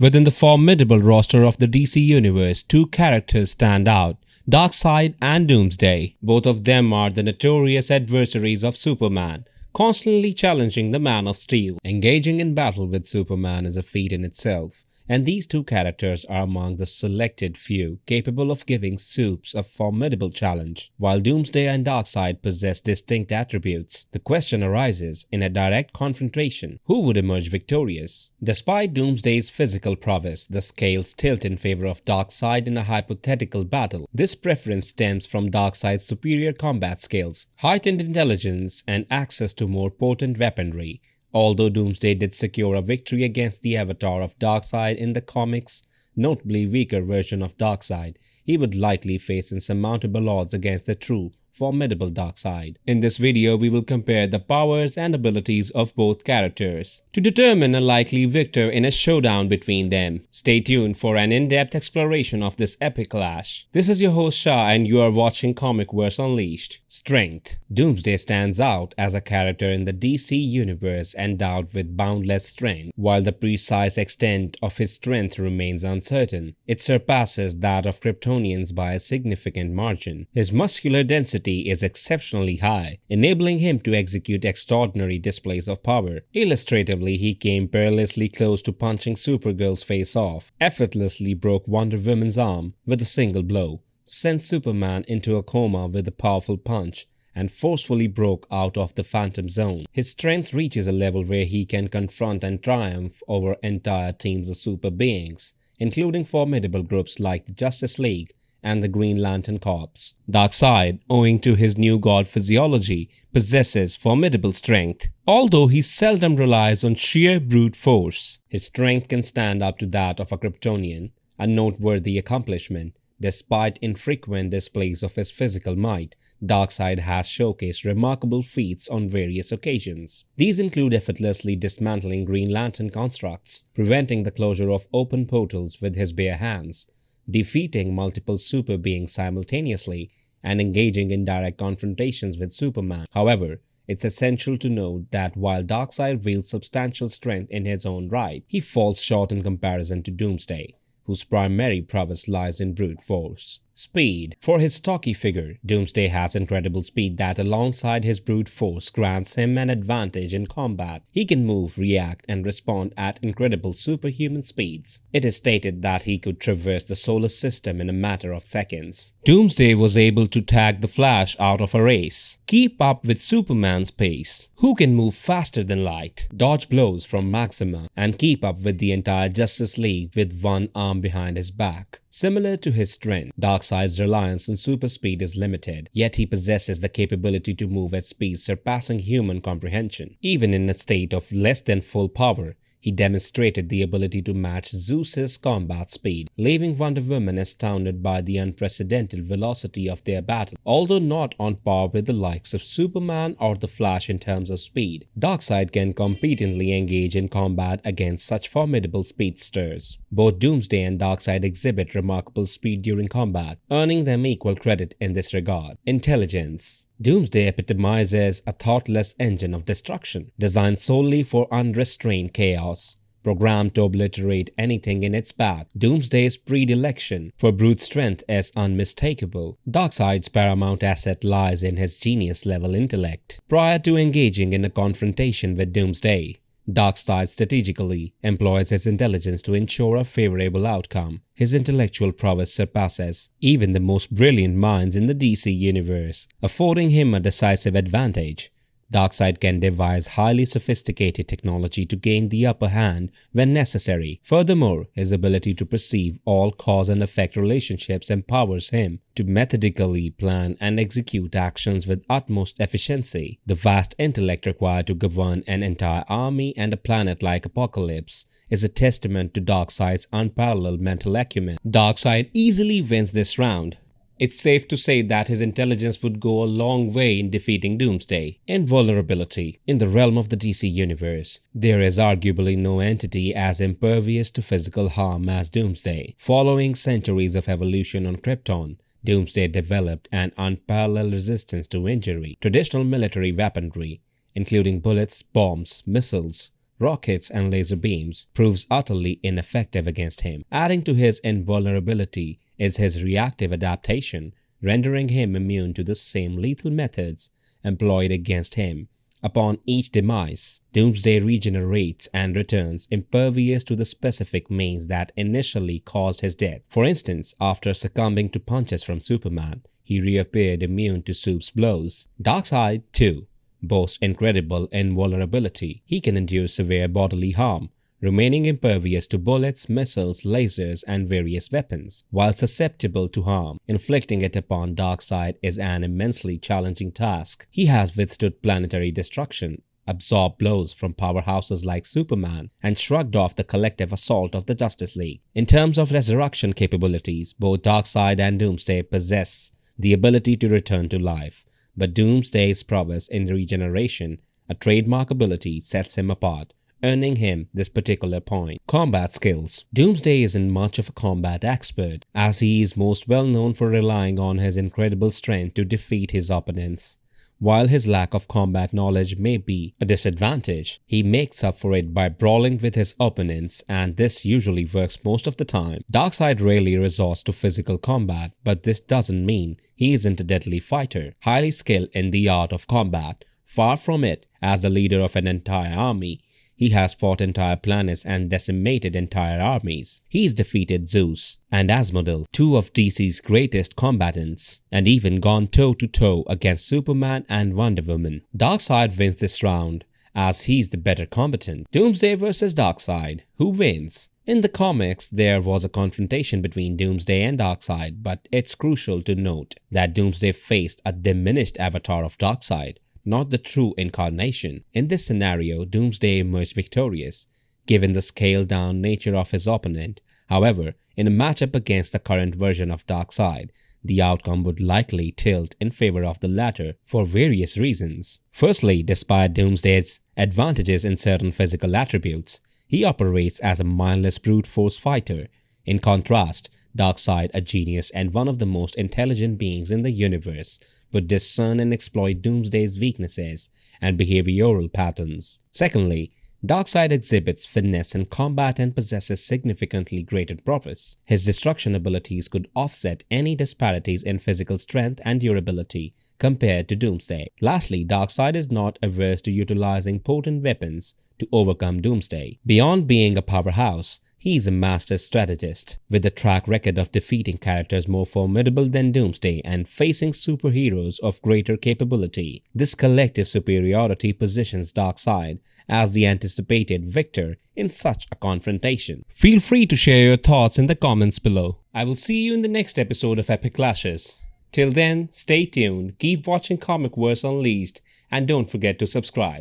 Within the formidable roster of the DC Universe, two characters stand out: Darkseid and Doomsday. Both of them are the notorious adversaries of Superman, constantly challenging the Man of Steel. Engaging in battle with Superman is a feat in itself, and these two characters are among the selected few capable of giving Supes a formidable challenge. While Doomsday and Darkseid possess distinct attributes, the question arises in a direct confrontation: who would emerge victorious? Despite Doomsday's physical prowess, the scales tilt in favor of Darkseid in a hypothetical battle. This preference stems from Darkseid's superior combat skills, heightened intelligence, and access to more potent weaponry. Although Doomsday did secure a victory against the avatar of Darkseid in the comics, notably weaker version of Darkseid, he would likely face insurmountable odds against the true, formidable Darkseid. In this video, we will compare the powers and abilities of both characters to determine a likely victor in a showdown between them. Stay tuned for an in-depth exploration of this epic clash. This is your host Shah and you are watching Comicverse Unleashed. Strength. Doomsday stands out as a character in the DC universe endowed with boundless strength. While the precise extent of his strength remains uncertain, it surpasses that of Kryptonians by a significant margin. His muscular density is exceptionally high, enabling him to execute extraordinary displays of power. Illustratively, he came perilously close to punching Supergirl's face off, effortlessly broke Wonder Woman's arm with a single blow, sent Superman into a coma with a powerful punch, and forcefully broke out of the Phantom Zone. His strength reaches a level where he can confront and triumph over entire teams of super beings, including formidable groups like the Justice League and the Green Lantern Corps. Darkseid, owing to his new god physiology, possesses formidable strength. Although he seldom relies on sheer brute force, his strength can stand up to that of a Kryptonian, a noteworthy accomplishment. Despite infrequent displays of his physical might, Darkseid has showcased remarkable feats on various occasions. These include effortlessly dismantling Green Lantern constructs, preventing the closure of open portals with his bare hands, defeating multiple super beings simultaneously, and engaging in direct confrontations with Superman. However, it's essential to note that while Darkseid wields substantial strength in his own right, he falls short in comparison to Doomsday, whose primary prowess lies in brute force. Speed. For his stocky figure, Doomsday has incredible speed that alongside his brute force grants him an advantage in combat. He can move, react, and respond at incredible superhuman speeds. It is stated that he could traverse the solar system in a matter of seconds. Doomsday was able to tag the Flash out of a race, keep up with Superman's pace, who can move faster than light, dodge blows from Maxima, and keep up with the entire Justice League with one arm behind his back. Similar to his strength, Darkseid's reliance on super speed is limited, yet he possesses the capability to move at speeds surpassing human comprehension. Even in a state of less than full power, he demonstrated the ability to match Zeus's combat speed, leaving Wonder Woman astounded by the unprecedented velocity of their battle. Although not on par with the likes of Superman or the Flash in terms of speed, Darkseid can competently engage in combat against such formidable speedsters. Both Doomsday and Darkseid exhibit remarkable speed during combat, earning them equal credit in this regard. Intelligence. Doomsday epitomizes a thoughtless engine of destruction, designed solely for unrestrained chaos, programmed to obliterate anything in its path. Doomsday's predilection for brute strength is unmistakable. Darkseid's paramount asset lies in his genius-level intellect. Prior to engaging in a confrontation with Doomsday, Darkseid strategically employs his intelligence to ensure a favorable outcome. His intellectual prowess surpasses even the most brilliant minds in the DC universe, affording him a decisive advantage. Darkseid can devise highly sophisticated technology to gain the upper hand when necessary. Furthermore, his ability to perceive all cause and effect relationships empowers him to methodically plan and execute actions with utmost efficiency. The vast intellect required to govern an entire army and a planet like Apokolips is a testament to Darkseid's unparalleled mental acumen. Darkseid easily wins this round. It's safe to say that his intelligence would go a long way in defeating Doomsday. Invulnerability. In the realm of the DC universe, there is arguably no entity as impervious to physical harm as Doomsday. Following centuries of evolution on Krypton, Doomsday developed an unparalleled resistance to injury. Traditional military weaponry, including bullets, bombs, missiles, rockets and laser beams, proves utterly ineffective against him. Adding to his invulnerability is his reactive adaptation, rendering him immune to the same lethal methods employed against him. Upon each demise, Doomsday regenerates and returns impervious to the specific means that initially caused his death. For instance, after succumbing to punches from Superman, he reappeared immune to Soup's blows. Darkseid, too, boasts incredible invulnerability. He can endure severe bodily harm, remaining impervious to bullets, missiles, lasers, and various weapons. While susceptible to harm, inflicting it upon Darkseid is an immensely challenging task. He has withstood planetary destruction, absorbed blows from powerhouses like Superman, and shrugged off the collective assault of the Justice League. In terms of resurrection capabilities, both Darkseid and Doomsday possess the ability to return to life, but Doomsday's prowess in regeneration, a trademark ability, sets him apart, earning him this particular point. Combat skills. Doomsday isn't much of a combat expert, as he is most well known for relying on his incredible strength to defeat his opponents. While his lack of combat knowledge may be a disadvantage, he makes up for it by brawling with his opponents, and this usually works most of the time. Darkseid rarely resorts to physical combat, but this doesn't mean he isn't a deadly fighter, highly skilled in the art of combat. Far from it, as the leader of an entire army, he has fought entire planets and decimated entire armies. He's defeated Zeus and Asmodel, two of DC's greatest combatants, and even gone toe-to-toe against Superman and Wonder Woman. Darkseid wins this round, as he's the better combatant. Doomsday versus Darkseid. Who wins? In the comics, there was a confrontation between Doomsday and Darkseid, but it's crucial to note that Doomsday faced a diminished avatar of Darkseid, not the true incarnation. In this scenario, Doomsday emerged victorious, given the scaled-down nature of his opponent. However, in a matchup against the current version of Darkseid, the outcome would likely tilt in favor of the latter for various reasons. Firstly, despite Doomsday's advantages in certain physical attributes, he operates as a mindless brute force fighter. In contrast, Darkseid, a genius and one of the most intelligent beings in the universe, would discern and exploit Doomsday's weaknesses and behavioral patterns. Secondly, Darkseid exhibits finesse in combat and possesses significantly greater prowess. His destruction abilities could offset any disparities in physical strength and durability compared to Doomsday. Lastly, Darkseid is not averse to utilizing potent weapons to overcome Doomsday. Beyond being a powerhouse, he is a master strategist, with a track record of defeating characters more formidable than Doomsday and facing superheroes of greater capability. This collective superiority positions Darkseid as the anticipated victor in such a confrontation. Feel free to share your thoughts in the comments below. I will see you in the next episode of Epic Clashes. Till then, stay tuned, keep watching Comic Verse Unleashed, and don't forget to subscribe.